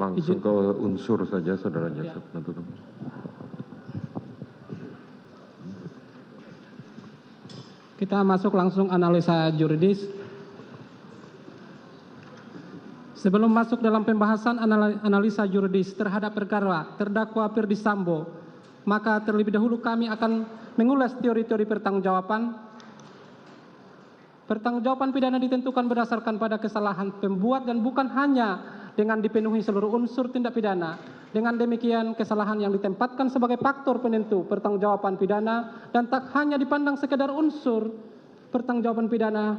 Langsung ke unsur saja, Saudara Jaksa Penuntut Umum. Kita masuk langsung analisa juridis. Sebelum masuk dalam pembahasan analisa juridis terhadap perkara terdakwa Ferdy Sambo, maka terlebih dahulu kami akan mengulas teori-teori pertanggungjawaban. Pertanggungjawaban pidana ditentukan berdasarkan pada kesalahan pembuat dan bukan hanya dengan dipenuhi seluruh unsur tindak pidana. Dengan demikian, kesalahan yang ditempatkan sebagai faktor penentu pertanggungjawaban pidana dan tak hanya dipandang sekedar unsur pertanggungjawaban pidana.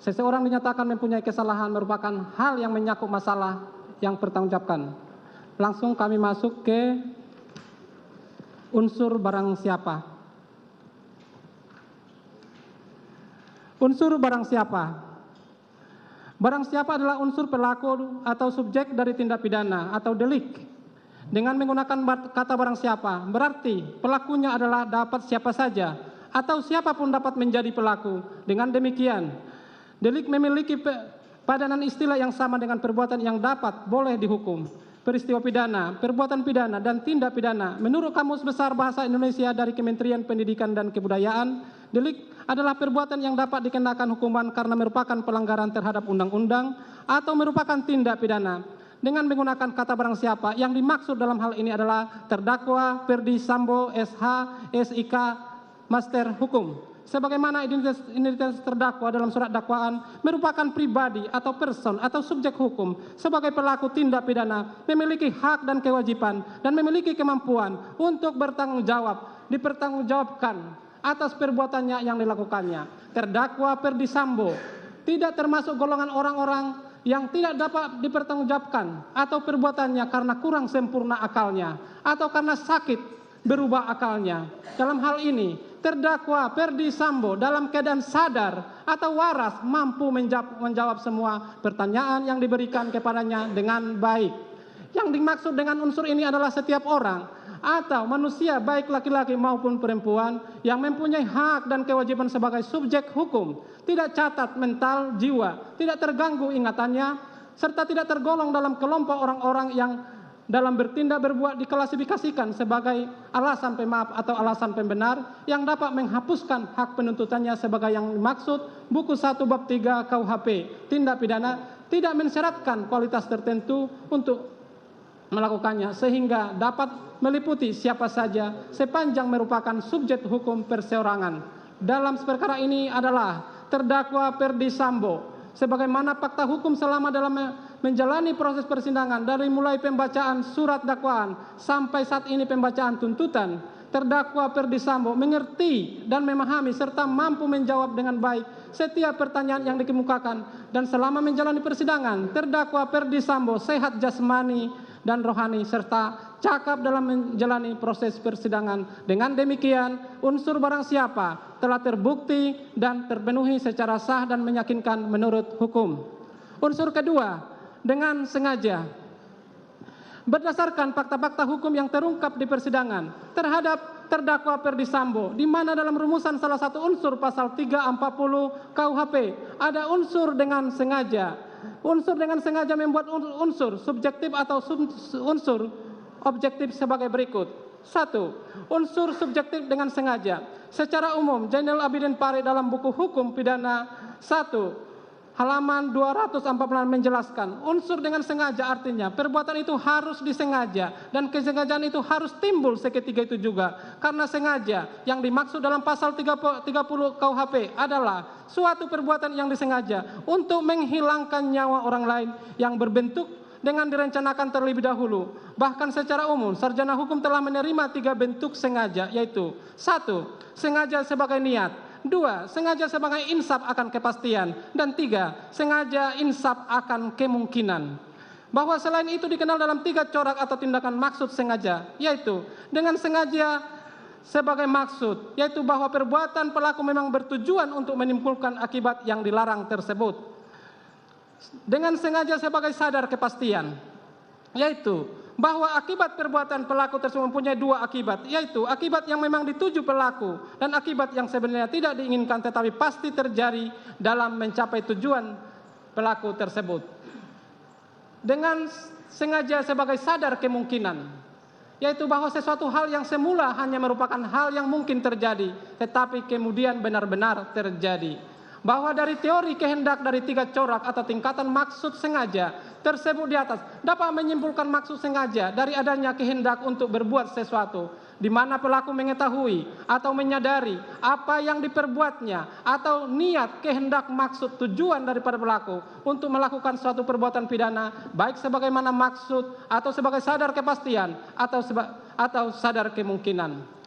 Seseorang dinyatakan mempunyai kesalahan merupakan hal yang menyakup masalah yang pertanggungjawabkan. Langsung kami masuk ke unsur barang siapa. Unsur barang siapa. Barang siapa adalah unsur pelaku atau subjek dari tindak pidana atau delik. Dengan menggunakan kata barang siapa, berarti pelakunya adalah dapat siapa saja atau siapapun dapat menjadi pelaku. Dengan demikian, delik memiliki padanan istilah yang sama dengan perbuatan yang dapat boleh dihukum. Peristiwa pidana, perbuatan pidana, dan tindak pidana. Menurut Kamus Besar Bahasa Indonesia dari Kementerian Pendidikan dan Kebudayaan, delik adalah perbuatan yang dapat dikenakan hukuman karena merupakan pelanggaran terhadap undang-undang atau merupakan tindak pidana. Dengan menggunakan kata barang siapa, yang dimaksud dalam hal ini adalah terdakwa Ferdy Sambo SH SIK Master Hukum. Sebagaimana identitas terdakwa dalam surat dakwaan merupakan pribadi atau person atau subjek hukum sebagai pelaku tindak pidana, memiliki hak dan kewajiban dan memiliki kemampuan untuk bertanggung jawab, dipertanggungjawabkan atas perbuatannya yang dilakukannya. Terdakwa Ferdy Sambo tidak termasuk golongan orang-orang yang tidak dapat dipertanggungjawabkan atau perbuatannya karena kurang sempurna akalnya atau karena sakit berubah akalnya. Dalam hal ini, terdakwa Ferdy Sambo dalam keadaan sadar atau waras mampu menjawab semua pertanyaan yang diberikan kepadanya dengan baik. Yang dimaksud dengan unsur ini adalah setiap orang atau manusia baik laki-laki maupun perempuan yang mempunyai hak dan kewajiban sebagai subjek hukum, tidak catat mental jiwa, tidak terganggu ingatannya, serta tidak tergolong dalam kelompok orang-orang yang dalam bertindak berbuat diklasifikasikan sebagai alasan pemaaf atau alasan pembenar yang dapat menghapuskan hak penuntutannya sebagai yang dimaksud buku 1 bab 3 KUHP tindak pidana, tidak mensyaratkan kualitas tertentu untuk melakukannya sehingga dapat meliputi siapa saja sepanjang merupakan subjek hukum perseorangan. Dalam perkara ini adalah terdakwa Ferdy Sambo sebagaimana fakta hukum selama dalam menjalani proses persidangan dari mulai pembacaan surat dakwaan sampai saat ini pembacaan tuntutan. Terdakwa Ferdy Sambo mengerti dan memahami serta mampu menjawab dengan baik setiap pertanyaan yang dikemukakan, dan selama menjalani persidangan terdakwa Ferdy Sambo sehat jasmani dan rohani serta cakap dalam menjalani proses persidangan. Dengan demikian, unsur barang siapa telah terbukti dan terpenuhi secara sah dan meyakinkan menurut hukum. Unsur kedua, dengan sengaja. Berdasarkan fakta-fakta hukum yang terungkap di persidangan terhadap terdakwa Ferdy Sambo, di mana dalam rumusan salah satu unsur pasal 340 KUHP ada unsur dengan sengaja. Unsur dengan sengaja membuat unsur subjektif atau unsur objektif sebagai berikut. 1. Unsur subjektif dengan sengaja. Secara umum, Zainal Abidin Pare dalam buku hukum pidana 1 halaman 246 menjelaskan, unsur dengan sengaja artinya perbuatan itu harus disengaja dan kesengajaan itu harus timbul seketika itu juga. Karena sengaja yang dimaksud dalam pasal 30 KUHP adalah suatu perbuatan yang disengaja untuk menghilangkan nyawa orang lain yang berbentuk dengan direncanakan terlebih dahulu. Bahkan secara umum, sarjana hukum telah menerima 3 bentuk sengaja, yaitu 1. Sengaja sebagai niat, 2. Sengaja sebagai insaf akan kepastian, dan 3. Sengaja insaf akan kemungkinan. Bahwa selain itu dikenal dalam 3 corak atau tindakan maksud sengaja, yaitu dengan sengaja sebagai maksud, yaitu bahwa perbuatan pelaku memang bertujuan untuk menimbulkan akibat yang dilarang tersebut. Dengan sengaja sebagai sadar kepastian, yaitu bahwa akibat perbuatan pelaku tersebut mempunyai 2 akibat, yaitu akibat yang memang dituju pelaku dan akibat yang sebenarnya tidak diinginkan tetapi pasti terjadi dalam mencapai tujuan pelaku tersebut. dengan sengaja sebagai sadar kemungkinan, yaitu bahwa sesuatu hal yang semula hanya merupakan hal yang mungkin terjadi, tetapi kemudian benar-benar terjadi. Bahwa dari teori kehendak dari 3 corak atau tingkatan maksud sengaja tersebut di atas dapat menyimpulkan maksud sengaja dari adanya kehendak untuk berbuat sesuatu, di mana pelaku mengetahui atau menyadari apa yang diperbuatnya, atau niat, kehendak, maksud, tujuan daripada pelaku untuk melakukan suatu perbuatan pidana, baik sebagaimana maksud atau sebagai sadar kepastian atau sadar kemungkinan.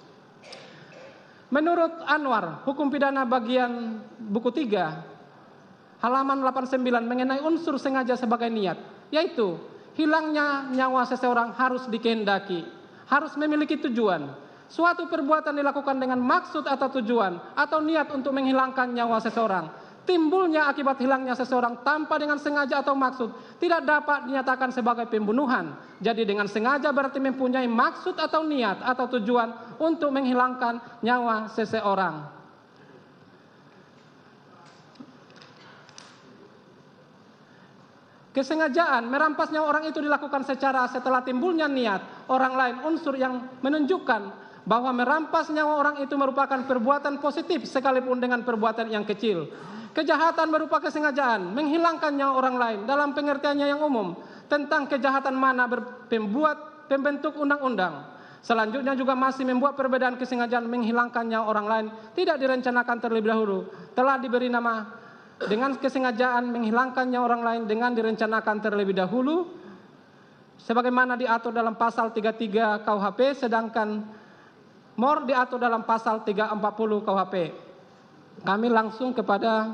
Menurut Anwar, hukum pidana bagian buku 3, halaman 89 mengenai unsur sengaja sebagai niat, yaitu hilangnya nyawa seseorang harus dikehendaki, harus memiliki tujuan. Suatu perbuatan dilakukan dengan maksud atau tujuan atau niat untuk menghilangkan nyawa seseorang. Timbulnya akibat hilangnya seseorang tanpa dengan sengaja atau maksud tidak dapat dinyatakan sebagai pembunuhan. Jadi dengan sengaja berarti mempunyai maksud atau niat atau tujuan untuk menghilangkan nyawa seseorang. Kesengajaan merampas nyawa orang itu dilakukan setelah timbulnya niat orang lain, unsur yang menunjukkan bahwa merampas nyawa orang itu merupakan perbuatan positif sekalipun dengan perbuatan yang kecil. Kejahatan berupa kesengajaan menghilangkan nyawa orang lain dalam pengertiannya yang umum tentang kejahatan mana pembentuk undang-undang. Selanjutnya juga masih membuat perbedaan kesengajaan menghilangkan nyawa orang lain tidak direncanakan terlebih dahulu. Telah diberi nama dengan kesengajaan menghilangkan nyawa orang lain dengan direncanakan terlebih dahulu, sebagaimana diatur dalam pasal 33 KUHP, sedangkan MOR diatur dalam pasal 340 KUHP. Kami langsung kepada